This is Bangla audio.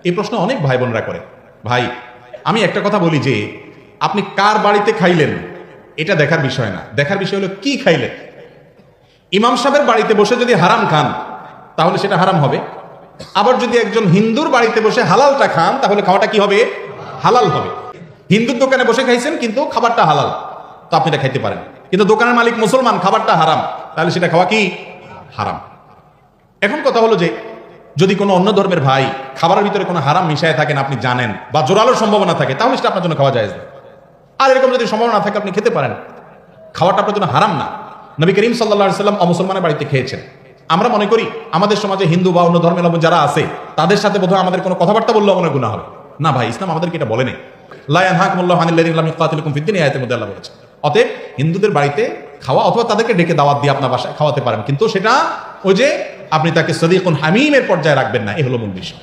এই প্রশ্ন অনেক ভাই বোনরা করে। ভাই, আমি একটা কথা বলি যে আপনি কার বাড়িতে খাইলেন এটা দেখার বিষয় না, দেখার বিষয় হলো কি খাইলেন। ইমাম সাহেবের বাড়িতে বসে যদি হারাম খান তাহলে সেটা হারাম হবে, আবার যদি একজন হিন্দুর বাড়িতে বসে হালালটা খান তাহলে খাওয়াটা কি হবে? হালাল হবে। হিন্দুর দোকানে বসে খাইছেন কিন্তু খাবারটা হালাল, তো আপনি এটা খাইতে পারেন। কিন্তু দোকানের মালিক মুসলমান, খাবারটা হারাম, তাহলে সেটা খাওয়া কি? হারাম। এখন কথা হলো যে যদি কোনো অন্য ধর্মের ভাই খাবারের ভিতরে কোনো হারাম মিশায় থাকেন আপনি জানেন, বা জোরালোর সম্ভাবনা থাকে, তাহলে সেটা আপনার জন্য খাওয়া যায় না। আর এরকম যদি সম্ভাবনা থাকে আপনি খেতে পারেন, খাওয়াটা আপনার জন্য হারাম না। নবী করিম সাল্লাল্লাহু আলাইহি সাল্লাম অমুসলমানের বাড়িতে খেয়েছেন। আমরা মনে করি আমাদের সমাজে হিন্দু বা অন্য ধর্মের লোক যারা আছে তাদের সাথে বোধহয় আমাদের কোনো কথাবার্তা বললেও মনে গুনাহ হবে। না ভাই, ইসলাম আমাদেরকে এটা বলে নেই। লা ইয়ানহাকুমুল্লাহু আনিল লাযিনা লাম ইউকাতিলুকুম ফিদ দীন, এই আয়াতের মধ্যে আল্লাহ বলেছেন। অতএব হিন্দুদের বাড়িতে খাওয়া অথবা তাদেরকে ডেকে দাওয়াত দিয়ে আপনার বাসায় খাওয়াতে পারেন, কিন্তু সেটা ওই যে আপনি তাকে সদীকুন হামিমের পর্যায়ে রাখবেন না, এই হলো মূল বিষয়।